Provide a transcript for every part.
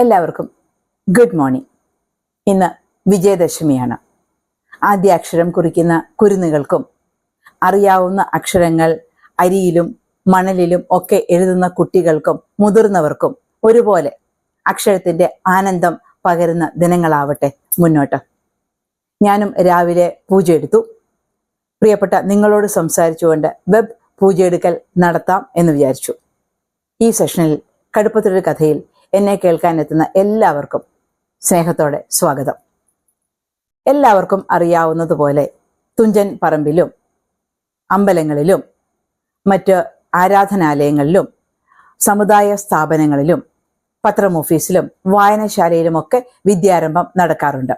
എല്ലാവർക്കും good morning. ഇന്ന് വിജയദശമിയാണ്. ആദ്യ അക്ഷരം കുറിക്കുന്ന കുരുന്നുകൾക്കും അറിയാവുന്ന അക്ഷരങ്ങൾ അരിയിലും മണലിലും ഒക്കെ എഴുതുന്ന കുട്ടികൾക്കും മുതിർന്നവർക്കും ഒരുപോലെ അക്ഷരത്തിന്റെ ആനന്ദം പകരുന്ന ദിനങ്ങളാവട്ടെ മുന്നോട്ട്. ഞാനും രാവിലെ പൂജ എടുത്തു. പ്രിയപ്പെട്ട നിങ്ങളോട് സംസാരിച്ചുകൊണ്ട് വെബ് പൂജയെടുക്കൽ നടത്താം എന്ന് വിചാരിച്ചു. ഈ സെഷനിൽ കടുപ്പത്തിലൊരു കഥയിൽ എന്നെ കേൾക്കാനെത്തുന്ന എല്ലാവർക്കും സ്നേഹത്തോടെ സ്വാഗതം. എല്ലാവർക്കും അറിയാവുന്നതുപോലെ തുഞ്ചൻ പറമ്പിലും അമ്പലങ്ങളിലും മറ്റ് ആരാധനാലയങ്ങളിലും സമുദായ സ്ഥാപനങ്ങളിലും പത്രം ഓഫീസിലും വായനശാലയിലുമൊക്കെ വിദ്യാരംഭം നടക്കാറുണ്ട്.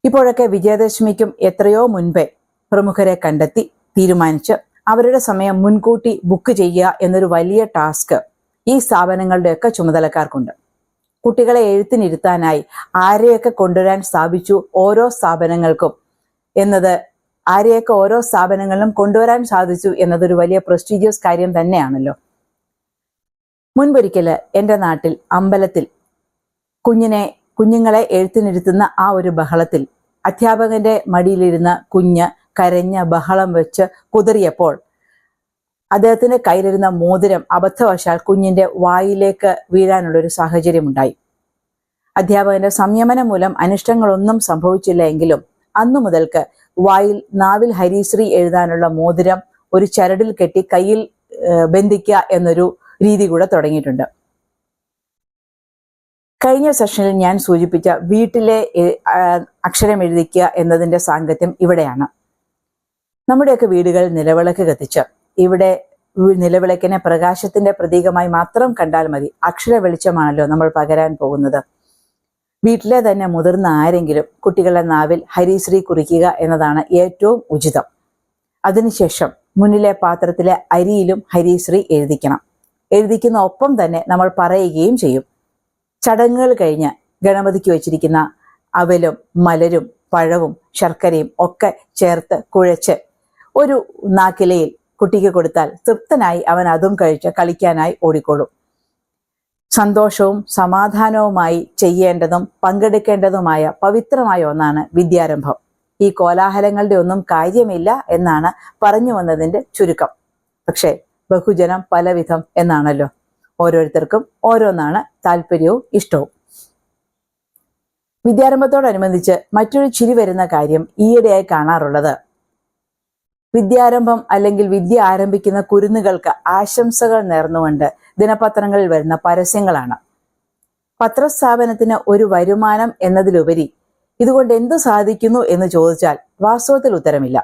ഇപ്പോഴൊക്കെ വിജയദശമിക്കും എത്രയോ മുൻപേ പ്രമുഖരെ കണ്ടെത്തി തീരുമാനിച്ച് അവരുടെ സമയം മുൻകൂട്ടി ബുക്ക് ചെയ്യുക എന്നൊരു വലിയ ടാസ്ക് ഈ സ്ഥാപനങ്ങളുടെയൊക്കെ ചുമതലക്കാർക്കുണ്ട്. കുട്ടികളെ എഴുത്തിനിരുത്താനായി ആരെയൊക്കെ കൊണ്ടുവരാൻ സ്ഥാപിച്ചു ഓരോ സ്ഥാപനങ്ങൾക്കും എന്നത്, ആരെയൊക്കെ ഓരോ സ്ഥാപനങ്ങളിലും കൊണ്ടുവരാൻ സാധിച്ചു എന്നതൊരു വലിയ പ്രസ്റ്റീജിയസ് കാര്യം തന്നെയാണല്ലോ. മുൻപൊരിക്കൽ എൻ്റെ നാട്ടിൽ അമ്പലത്തിൽ കുഞ്ഞുങ്ങളെ എഴുത്തിനിരുത്തുന്ന ആ ഒരു ബഹളത്തിൽ അധ്യാപകന്റെ മടിയിലിരുന്ന കുഞ്ഞ് കരഞ്ഞ ബഹളം വെച്ച് കുതറിയപ്പോൾ അദ്ദേഹത്തിന്റെ കയ്യിലിരുന്ന മോതിരം അബദ്ധവശാൽ കുഞ്ഞിന്റെ വായിലേക്ക് വീഴാനുള്ളൊരു സാഹചര്യമുണ്ടായി. അധ്യാപകന്റെ സംയമനം മൂലം അനിഷ്ടങ്ങളൊന്നും സംഭവിച്ചില്ല എങ്കിലും അന്നു മുതൽക്ക് നാവിൽ ഹരിശ്രീ എഴുതാനുള്ള മോതിരം ഒരു ചരടിൽ കെട്ടി കയ്യിൽ ബന്ധിക്കുക എന്നൊരു രീതി കൂടെ തുടങ്ങിയിട്ടുണ്ട്. കഴിഞ്ഞ സെഷനിൽ ഞാൻ സൂചിപ്പിച്ച വീട്ടിലെ അക്ഷരം എഴുതിക്കുക എന്നതിന്റെ സാങ്കത്യം ഇവിടെയാണ്. നമ്മുടെയൊക്കെ വീടുകൾ നിലവിളക്ക് കത്തിച്ച് ഇവിടെ നിലവിളക്കിനെ പ്രകാശത്തിന്റെ പ്രതീകമായി മാത്രം കണ്ടാൽ മതി. അക്ഷര വെളിച്ചമാണല്ലോ നമ്മൾ പകരാൻ പോകുന്നത്. വീട്ടിലെ തന്നെ മുതിർന്ന ആരെങ്കിലും കുട്ടികളുടെ നാവിൽ ഹരിശ്രീ കുറിക്കുക എന്നതാണ് ഏറ്റവും ഉചിതം. അതിനുശേഷം മുന്നിലെ പാത്രത്തിലെ അരിയിലും ഹരിശ്രീ എഴുതിക്കണം. എഴുതിക്കുന്ന ഒപ്പം തന്നെ നമ്മൾ പറയുകയും ചെയ്യും. ചടങ്ങുകൾ കഴിഞ്ഞ് ഗണപതിക്ക് വെച്ചിരിക്കുന്ന അവലും മലരും പഴവും ശർക്കരയും ഒക്കെ ചേർത്ത് കുഴച്ച് ഒരു നാക്കിലയിൽ കുട്ടിക്ക് കൊടുത്താൽ തൃപ്തനായി അവൻ അതും കഴിച്ച് കളിക്കാനായി ഓടിക്കോളും. സന്തോഷവും സമാധാനവുമായി ചെയ്യേണ്ടതും പങ്കെടുക്കേണ്ടതുമായ പവിത്രമായ ഒന്നാണ് വിദ്യാരംഭം. ഈ കോലാഹലങ്ങളുടെ ഒന്നും കാര്യമില്ല എന്നാണ് പറഞ്ഞു വന്നതിന്റെ ചുരുക്കം. പക്ഷേ ബഹുജനം പലവിധം എന്നാണല്ലോ. ഓരോരുത്തർക്കും ഓരോന്നാണ് താല്പര്യവും ഇഷ്ടവും. വിദ്യാരംഭത്തോടനുബന്ധിച്ച് മറ്റൊരു ചിരി വരുന്ന കാര്യം ഈയിടെയായി കാണാറുള്ളത്, വിദ്യാരംഭം അല്ലെങ്കിൽ വിദ്യ ആരംഭിക്കുന്ന കുരുന്നുകൾക്ക് ആശംസകൾ നേർന്നുകൊണ്ട് ദിനപത്രങ്ങളിൽ വരുന്ന പരസ്യങ്ങളാണ്. പത്രസ്ഥാപനത്തിന് ഒരു വരുമാനം എന്നതിലുപരി ഇതുകൊണ്ട് എന്തു സാധിക്കുന്നു എന്ന് ചോദിച്ചാൽ വാസ്തവത്തിൽ ഉത്തരമില്ല.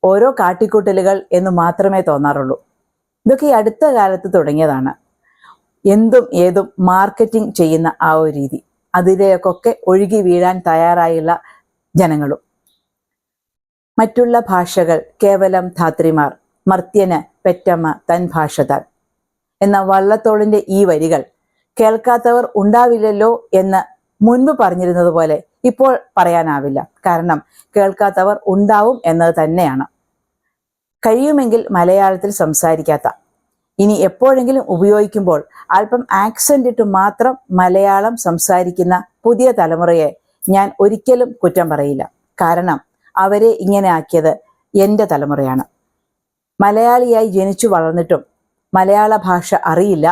ഓരോ കാട്ടിക്കൂട്ടലുകൾ എന്ന് മാത്രമേ തോന്നാറുള്ളൂ. ഇതൊക്കെ ഈ അടുത്ത കാലത്ത് തുടങ്ങിയതാണ്. എന്തും ഏതും മാർക്കറ്റിംഗ് ചെയ്യുന്ന ആ ഒരു രീതി, അതിലേക്കൊക്കെ ഒഴുകി വീഴാൻ തയ്യാറായുള്ള ജനങ്ങളും. മറ്റുള്ള ഭാഷകൾ കേവലം ധാത്രിമാർ, മർത്യന് പെറ്റമ്മ തൻ ഭാഷ താൻ എന്ന വള്ളത്തോളിന്റെ ഈ വരികൾ കേൾക്കാത്തവർ ഉണ്ടാവില്ലല്ലോ എന്ന് മുൻപ് പറഞ്ഞിരുന്നത് പോലെ ഇപ്പോൾ പറയാനാവില്ല. കാരണം കേൾക്കാത്തവർ ഉണ്ടാവും എന്നത് തന്നെയാണ്. കഴിയുമെങ്കിൽ മലയാളത്തിൽ സംസാരിക്കാത്ത, ഇനി എപ്പോഴെങ്കിലും ഉപയോഗിക്കുമ്പോൾ അല്പം ആക്സന്റ് ഇട്ട് മാത്രം മലയാളം സംസാരിക്കുന്ന പുതിയ തലമുറയെ ഞാൻ ഒരിക്കലും കുറ്റം പറയില്ല. കാരണം അവരെ ഇങ്ങനെ ആക്കിയത് എൻ്റെ തലമുറയാണ്. മലയാളിയായി ജനിച്ചു വളർന്നിട്ടും മലയാള ഭാഷ അറിയില്ല,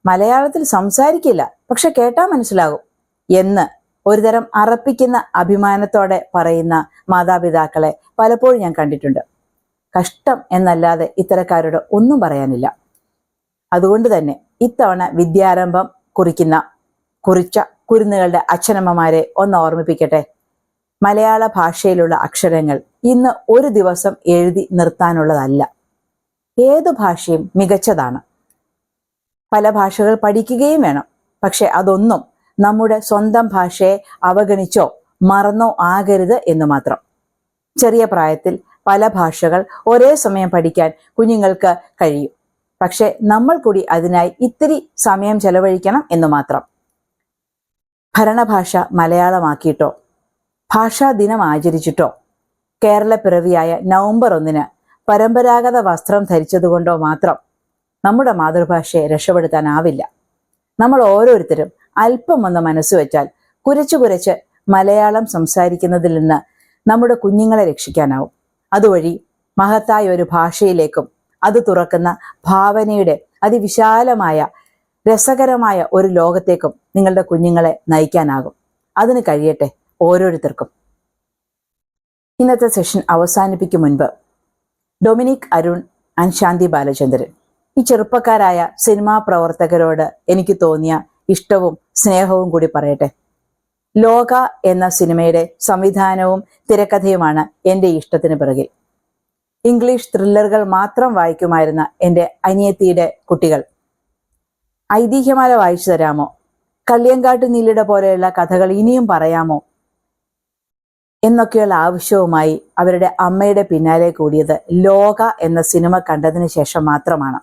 മലയാളത്തിൽ സംസാരിക്കില്ല, പക്ഷെ കേട്ടാൽ മനസ്സിലാകും എന്ന് ഒരുതരം അറപ്പിക്കുന്ന അഭിമാനത്തോടെ പറയുന്ന മാതാപിതാക്കളെ പലപ്പോഴും ഞാൻ കണ്ടിട്ടുണ്ട്. കഷ്ടം എന്നല്ലാതെ ഇത്തരക്കാരോട് ഒന്നും പറയാനില്ല. അതുകൊണ്ട് തന്നെ ഇത്തവണ വിദ്യാരംഭം കുറിച്ച കുരുന്നുകളുടെ അച്ഛനമ്മമാരെ ഒന്ന് ഓർമ്മിപ്പിക്കട്ടെ. മലയാള ഭാഷയിലുള്ള അക്ഷരങ്ങൾ ഇന്ന് ഒരു ദിവസം എഴുതി നിർത്താനുള്ളതല്ല. ഏതു ഭാഷയും മികച്ചതാണ്. പല ഭാഷകൾ പഠിക്കുകയും വേണം. പക്ഷെ അതൊന്നും നമ്മുടെ സ്വന്തം ഭാഷയെ അവഗണിച്ചോ മറന്നോ ആകരുത് എന്ന് മാത്രം. ചെറിയ പ്രായത്തിൽ പല ഭാഷകൾ ഒരേ സമയം പഠിക്കാൻ കുഞ്ഞുങ്ങൾക്ക് കഴിയും. പക്ഷെ നമ്മൾ കൂടി അതിനായി ഇത്തിരി സമയം ചെലവഴിക്കണം എന്ന് മാത്രം. ഭരണഭാഷ മലയാളമാക്കിയിട്ടോ ഭാഷാ ദിനം ആചരിച്ചിട്ടോ കേരള പിറവിയായ നവംബർ 1 പരമ്പരാഗത വസ്ത്രം ധരിച്ചതുകൊണ്ടോ മാത്രം നമ്മുടെ മാതൃഭാഷയെ രക്ഷപ്പെടുത്താനാവില്ല. നമ്മൾ ഓരോരുത്തരും അല്പം ഒന്ന് മനസ്സ് വെച്ചാൽ കുരച്ചു കുരച്ച് മലയാളം സംസാരിക്കുന്നതിൽ നിന്ന് നമ്മുടെ കുഞ്ഞുങ്ങളെ രക്ഷിക്കാനാവും. അതുവഴി മഹത്തായ ഒരു ഭാഷയിലേക്കും അത് തുറക്കുന്ന ഭാവനയുടെ അതിവിശാലമായ രസകരമായ ഒരു ലോകത്തേക്കും നിങ്ങളുടെ കുഞ്ഞുങ്ങളെ നയിക്കാനാകും. അതിന് കഴിയട്ടെ ഓരോരുത്തർക്കും. ഇന്നത്തെ സെഷൻ അവസാനിപ്പിക്കും മുൻപ് ഡൊമിനിക് അരുൺ ആൻഡ് ശാന്തി ബാലചന്ദ്രൻ, ഈ ചെറുപ്പക്കാരായ സിനിമാ പ്രവർത്തകരോട് എനിക്ക് തോന്നിയ ഇഷ്ടവും സ്നേഹവും കൂടി പറയട്ടെ. ലോക എന്ന സിനിമയുടെ സംവിധാനവും തിരക്കഥയുമാണ് എൻ്റെ ഇഷ്ടത്തിന് പിറകിൽ. ഇംഗ്ലീഷ് ത്രില്ലറുകൾ മാത്രം വായിക്കുമായിരുന്ന എൻ്റെ അനിയത്തിയുടെ കുട്ടികൾ ഐതിഹ്യമാല വായിച്ചു തരാമോ, കള്ളിയങ്കാട്ടു നീലിയുടെ പോലെയുള്ള കഥകൾ ഇനിയും പറയാമോ എന്നൊക്കെയുള്ള ആവശ്യവുമായി അവരുടെ അമ്മയുടെ പിന്നാലെ കൂടിയത് ലോക എന്ന സിനിമ കണ്ടതിന് ശേഷം മാത്രമാണ്.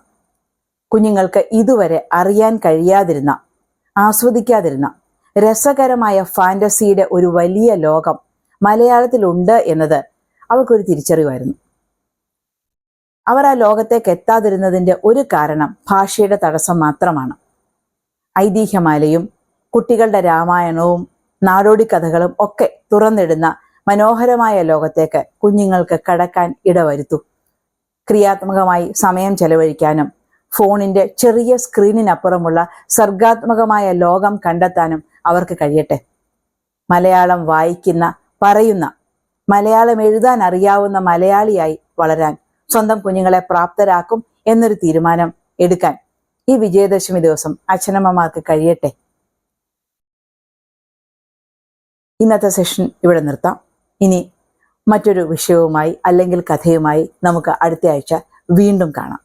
കുഞ്ഞുങ്ങൾക്ക് ഇതുവരെ അറിയാൻ കഴിയാതിരുന്ന, ആസ്വദിക്കാതിരുന്ന രസകരമായ ഫാന്റസിയുടെ ഒരു വലിയ ലോകം മലയാളത്തിലുണ്ട് എന്നത് അവർക്കൊരു തിരിച്ചറിവായിരുന്നു. അവർ ആ ലോകത്തേക്ക് എത്താതിരുന്നതിൻ്റെ ഒരു കാരണം ഭാഷയുടെ തടസ്സം മാത്രമാണ്. ഐതിഹ്യമാലയും കുട്ടികളുടെ രാമായണവും നാടോടി കഥകളും ഒക്കെ തുറന്നിടുന്ന മനോഹരമായ ലോകത്തേക്ക് കുഞ്ഞുങ്ങൾക്ക് കടക്കാൻ ഇടവരുത്തു. ക്രിയാത്മകമായി സമയം ചെലവഴിക്കാനും ഫോണിന്റെ ചെറിയ സ്ക്രീനിനപ്പുറമുള്ള സർഗാത്മകമായ ലോകം കണ്ടെത്താനും അവർക്ക് കഴിയട്ടെ. മലയാളം വായിക്കുന്ന, പറയുന്ന, മലയാളം എഴുതാൻ അറിയാവുന്ന മലയാളിയായി വളരാൻ സ്വന്തം കുഞ്ഞുങ്ങളെ പ്രാപ്തരാക്കും എന്നൊരു തീരുമാനം എടുക്കാൻ ഈ വിജയദശമി ദിവസം അച്ഛനമ്മമാർക്ക് കഴിയട്ടെ. ഇന്നത്തെ സെഷൻ ഇവിടെ നിർത്താം. ഇനി മറ്റൊരു വിഷയവുമായി അല്ലെങ്കിൽ കഥയുമായി നമുക്ക് അടുത്ത ആഴ്ച വീണ്ടും കാണാം.